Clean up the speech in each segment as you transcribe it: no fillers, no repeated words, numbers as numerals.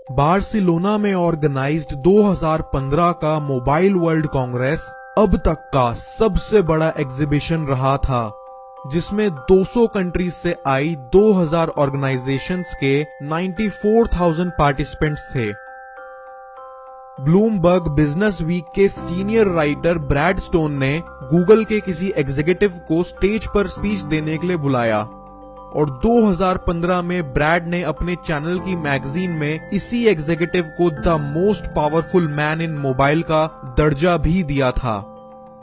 Barcelona में organised 2015 का mobile world Congress अब तक का सबसे बड़ा एग्जीबिशन रहा था, जिसमें 200 कंट्रीज से आई 2000 ऑर्गेनाइजेशंस के 94,000 पार्टिसिपेंट्स थे। ब्लूमबर्ग बिजनेस वीक के सीनियर राइटर ब्रैड स्टोन ने गूगल के किसी एग्जीक्यूटिव को स्टेज पर स्पीच देने के लिए बुलाया और 2015 में ब्रैड ने अपने चैनल की मैगजीन में इसी एग्जीक्यूटिव को the most powerful man in mobile का दर्जा भी दिया था।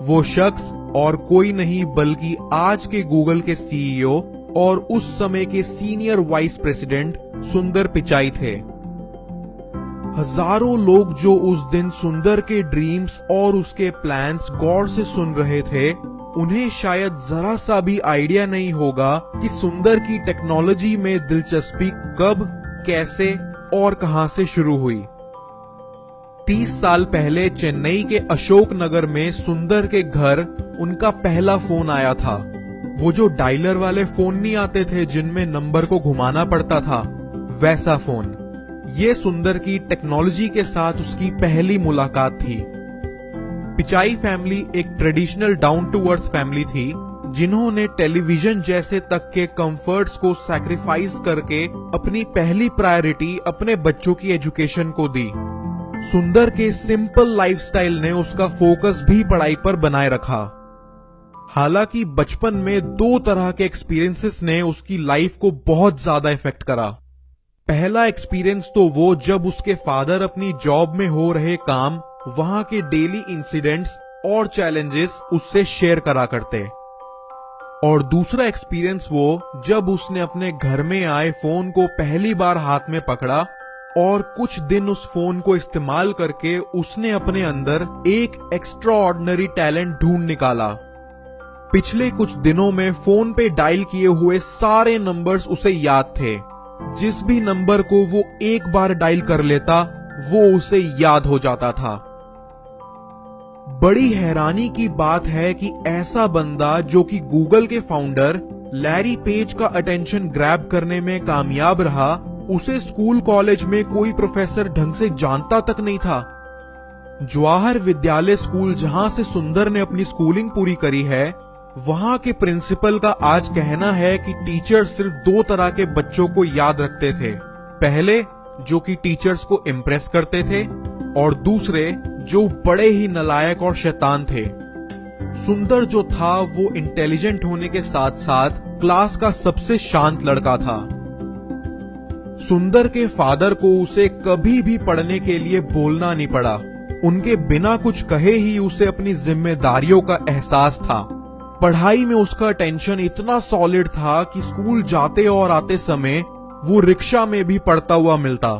वो शख्स और कोई नहीं बल्कि आज के गूगल के सीईओ और उस समय के सीनियर वाइस प्रेसिडेंट सुंदर पिचाई थे। हजारों लोग जो उस दिन सुंदर के ड्रीम्स और उसके प्लान्स गौर से सुन रहे थे, उन्हें शायद जरा सा भी आइडिया नहीं होगा कि सुंदर की टेक्नोलॉजी में दिलचस्पी कब, कैसे और कहां से शुरू हुई। 30 साल पहले चेन्नई के अशोक नगर में सुंदर के घर उनका पहला फोन आया था। वो जो डायलर वाले फोन नहीं आते थे जिनमें नंबर को घुमाना पड़ता था, वैसा फोन। ये सुंदर की टेक्नोलॉजी के साथ उसकी पहली मुलाकात थी। पिचाई फैमिली एक traditional down to earth family थी, जिन्होंने टेलीविजन जैसे तक के कंफर्ट्स को सैक्रिफाइस करके अपनी पहली प्रायोरिटी अपने बच्चों की एजुकेशन को दी। सुंदर के सिंपल लाइफस्टाइल ने उसका फोकस भी पढ़ाई पर बनाए रखा। हालांकि बचपन में 2 तरह के एक्सपीरियंसेस ने उसकी लाइफ को बहुत ज्यादा इफेक्ट करा। पहला एक्सपीरियंस तो वो जब उसके फादर अपनी जॉब में हो रहे काम, वहां के डेली इंसिडेंट्स और चैलेंजेस उससे शेयर करा करते, और दूसरा एक्सपीरियंस वो जब उसने अपने घर में आए फोन को पहली बार हाथ में पकड़ा और कुछ दिन उस फोन को इस्तेमाल करके उसने अपने अंदर एक एक्स्ट्राऑर्डिनरी टैलेंट ढूंढ निकाला। पिछले कुछ दिनों में फोन पे डायल किए हुए सारे नंबर्स उसे याद थे। जिस भी नंबर को वो एक बार डायल कर लेता, वो उसे याद हो जाता था। बड़ी हैरानी की बात है कि ऐसा बंदा जो कि गूगल के फाउंडर लैरी पेज का अटेंशन ग्रैब करने में कामयाब रहा, उसे स्कूल कॉलेज में कोई प्रोफेसर ढंग से जानता तक नहीं था। जवाहर विद्यालय स्कूल जहां से सुंदर ने अपनी स्कूलिंग पूरी करी है, वहां के प्रिंसिपल का आज कहना है कि टीचर सिर्फ 2 तरह के बच्चों को याद रखते थे। पहले जो कि टीचर्स को इम्प्रेस करते थे, और दूसरे जो बड़े ही नालायक और शैतान थे। सुंदर जो था वो इंटेलिजेंट होने के साथ साथ क्लास का सबसे शांत लड़का था। सुंदर के फादर को उसे कभी भी पढ़ने के लिए बोलना नहीं पड़ा। उनके बिना कुछ कहे ही उसे अपनी जिम्मेदारियों का एहसास था। पढ़ाई में उसका अटेंशन इतना सॉलिड था कि स्कूल जाते और आते समय वो रिक्शा में भी पढ़ता हुआ मिलता।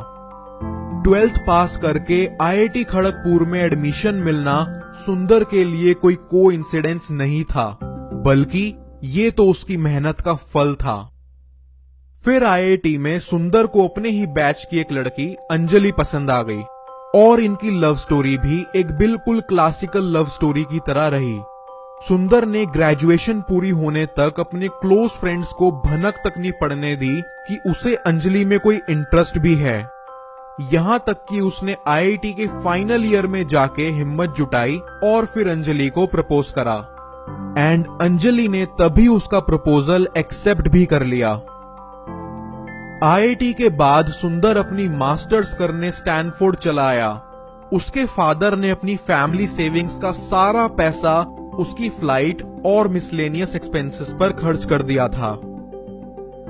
12th पास करके आईआईटी खड़गपुर में एडमिशन मिलना सुंदर के लिए कोई कोइंसिडेंस नहीं था, बल्कि ये तो उसकी मेहनत का फल था। फिर आईआईटी में सुंदर को अपने ही बैच की एक लड़की अंजलि पसंद आ गई, और इनकी लव स्टोरी भी एक बिल्कुल क्लासिकल लव स्टोरी की तरह रही। सुंदर ने ग्रेजुएशन पूरी होने तक अपने क्लोज फ्रेंड्स को भनक तक नहीं पड़ने दी कि उसे अंजलि में कोई इंटरेस्ट भी है। यहां तक कि उसने आईआईटी के फाइनल ईयर में जाके हिम्मत जुटाई और फिर अंजलि को प्रपोज करा, एंड अंजलि ने तभी उसका प्रपोजल एक्सेप्ट भी कर लिया। आईआईटी के बाद सुंदर अपनी मास्टर्स करने स्टैनफोर्ड चला आया। उसके फादर ने अपनी फैमिली सेविंग्स का सारा पैसा उसकी फ्लाइट और मिसलेनियस एक्सपेंसेस पर खर्च कर दिया था।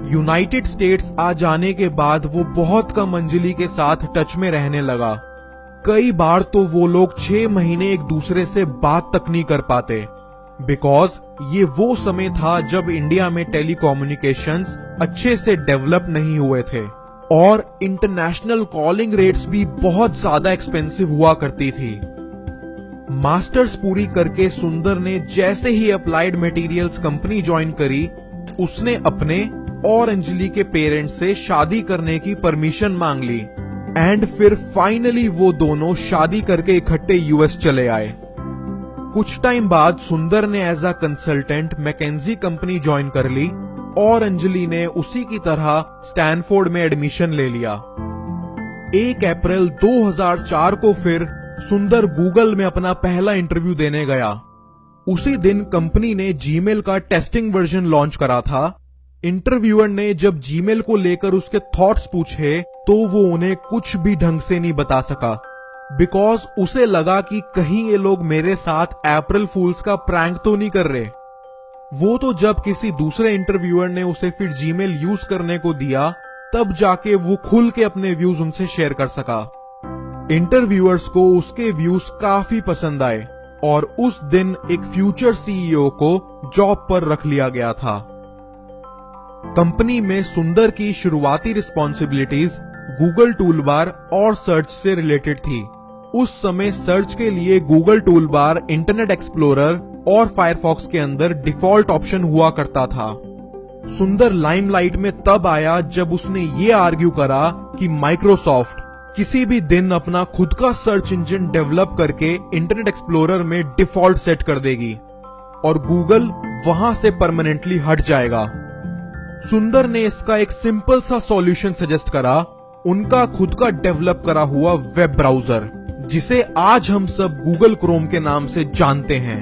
यूनाइटेड स्टेट्स आ जाने के बाद वो बहुत कम अंजलि के साथ टच में रहने लगा। कई बार तो वो लोग 6 महीने एक दूसरे से बात तक नहीं कर पाते, बिकॉज ये वो समय था जब इंडिया में टेलीकम्युनिकेशंस अच्छे से डेवलप नहीं हुए थे और इंटरनेशनल कॉलिंग रेट्स भी बहुत ज्यादा एक्सपेंसिव हुआ करती थी। मास्टर्स पूरी करके सुंदर ने जैसे ही अप्लाइड मटेरियल्स कंपनी ज्वाइन करी, उसने अपने और अंजलि के पेरेंट्स से शादी करने की परमिशन मांग ली, एंड फिर फाइनली वो दोनों शादी करके इकट्ठे यूएस चले आए। कुछ टाइम बाद सुंदर ने as a consultant McKinsey company join कर ली और अंजलि ने उसी की तरह स्टैनफोर्ड में एडमिशन ले लिया। 1 अप्रैल 2004 को फिर सुंदर गूगल में अपना पहला इंटरव्यू देने गया। उसी दिन कंपनी ने जीमेल का टेस्टिंग वर्जन लॉन्च करा था। इंटरव्यूअर ने जब जीमेल को लेकर उसके थॉट्स पूछे तो वो उन्हें कुछ भी ढंग से नहीं बता सका, बिकॉज उसे लगा कि कहीं ये लोग मेरे साथ अप्रैल फूल्स का प्रैंक तो नहीं कर रहे। वो तो जब किसी दूसरे इंटरव्यूअर ने उसे फिर जीमेल यूज करने को दिया तब जाके वो खुल के अपने व्यूज उनसे शेयर कर सका। इंटरव्यूअर्स को उसके व्यूज काफी पसंद आए और उस दिन एक फ्यूचर सीईओ को जॉब पर रख लिया गया था। कंपनी में सुंदर की शुरुआती रिस्पॉन्सिबिलिटीज गूगल टूलबार और सर्च से रिलेटेड थी। उस समय सर्च के लिए गूगल टूलबार, इंटरनेट एक्सप्लोरर और फायरफॉक्स के अंदर डिफॉल्ट ऑप्शन हुआ करता था। सुंदर लाइमलाइट में तब आया जब उसने ये आर्ग्यू करा कि माइक्रोसॉफ्ट किसी भी दिन अपना खुद का सर्च इंजन डेवलप करके इंटरनेट एक्सप्लोरर में डिफॉल्ट सेट कर देगी और गूगल वहां से परमानेंटली हट जाएगा। सुंदर ने इसका एक सिंपल सा सॉल्यूशन सजेस्ट करा, उनका खुद का डेवलप करा हुआ वेब ब्राउजर, जिसे आज हम सब गूगल क्रोम के नाम से जानते हैं।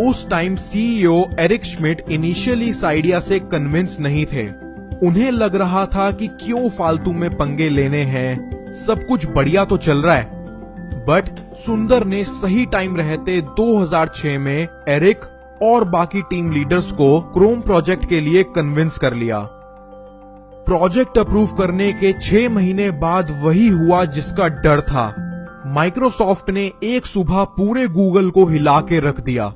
उस टाइम सीईओ एरिक श्मिड इनिशियली इस आइडिया से कन्विंस नहीं थे। उन्हें लग रहा था कि क्यों फालतू में पंगे लेने हैं, सब कुछ बढ़िया तो चल रहा है। बट सुंदर ने सही टाइम रहते 2006 में एरिक और बाकी टीम लीडर्स को क्रोम प्रोजेक्ट के लिए कन्विंस कर लिया। प्रोजेक्ट अप्रूव करने के 6 महीने बाद वही हुआ जिसका डर था। माइक्रोसॉफ्ट ने एक सुबह पूरे गूगल को हिला के रख दिया।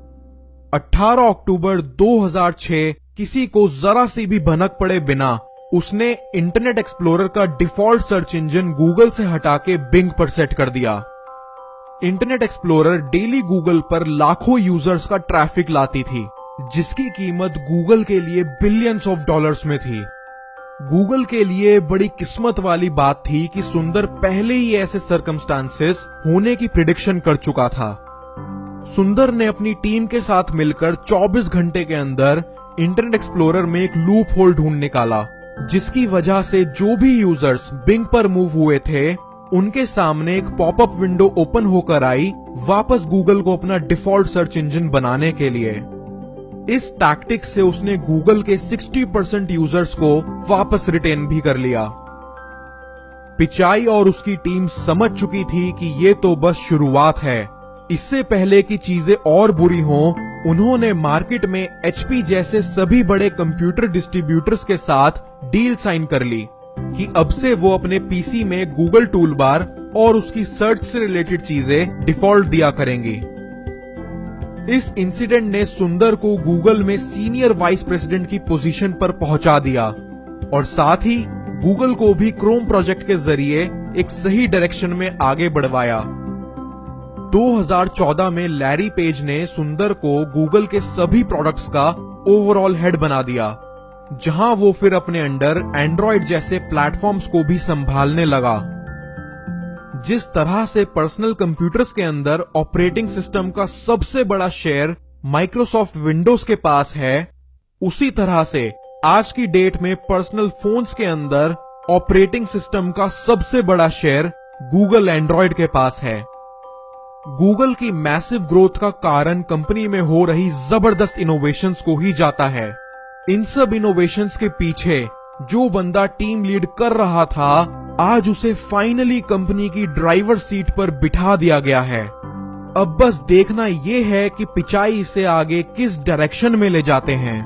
18 अक्टूबर 2006 किसी को जरा सी भी भनक पड़े बिना उसने इंटरनेट एक्सप्लोरर का डिफॉल्ट सर्च इंजन गूगल से हटा के बिंग पर सेट कर दिया। इंटरनेट एक्सप्लोरर डेली गूगल पर लाखों यूजर्स का ट्रैफिक लाती थी, जिसकी कीमत गूगल के लिए बिलियंस ऑफ डॉलर्स में थी। गूगल के लिए बड़ी किस्मत वाली बात थी कि सुंदर पहले ही ऐसे सर्कमस्टांसेस होने की प्रिडिक्शन कर चुका था। सुंदर ने अपनी टीम के साथ मिलकर 24 घंटे के अंदर इंटरनेट एक्सप्लोरर में एक लूप होल ढूंढ निकाला, जिसकी वजह से जो भी यूजर्स बिंग पर मूव हुए थे उनके सामने एक पॉपअप विंडो ओपन होकर आई, वापस गूगल को अपना डिफॉल्ट सर्च इंजन बनाने के लिए। इस टैक्टिक से उसने गूगल के 60% यूजर्स को वापस रिटेन भी कर लिया। पिचाई और उसकी टीम समझ चुकी थी कि ये तो बस शुरुआत है। इससे पहले कि चीजें और बुरी हों, उन्होंने मार्केट में एचपी जैसे सभी बड़े कंप्यूटर डिस्ट्रीब्यूटर्स के साथ डील साइन कर ली कि अब से वो अपने पीसी में गूगल टूलबार और उसकी सर्च से रिलेटेड चीजें डिफॉल्ट दिया करेंगी। इस इंसिडेंट ने सुंदर को गूगल में सीनियर वाइस प्रेसिडेंट की पोजीशन पर पहुंचा दिया और साथ ही गूगल को भी क्रोम प्रोजेक्ट के जरिए एक सही डायरेक्शन में आगे बढ़वाया। 2014 में लैरी पेज ने सुंदर को गूगल के सभी प्रोडक्ट्स का ओवरऑल हेड बना दिया, जहां वो फिर अपने अंडर एंड्रॉइड जैसे प्लेटफॉर्म्स को भी संभालने लगा। जिस तरह से पर्सनल कंप्यूटर्स के अंदर ऑपरेटिंग सिस्टम का सबसे बड़ा शेयर माइक्रोसॉफ्ट विंडोज के पास है, उसी तरह से आज की डेट में पर्सनल फोन्स के अंदर ऑपरेटिंग सिस्टम का सबसे बड़ा शेयर गूगल एंड्रॉइड के पास है। गूगल की मैसिव ग्रोथ का कारण कंपनी में हो रही जबरदस्त इनोवेशंस को ही जाता है। इन सब इनोवेशंस के पीछे जो बंदा टीम लीड कर रहा था, आज उसे फाइनली कंपनी की ड्राइवर सीट पर बिठा दिया गया है। अब बस देखना यह है कि पिचाई इसे आगे किस डायरेक्शन में ले जाते हैं।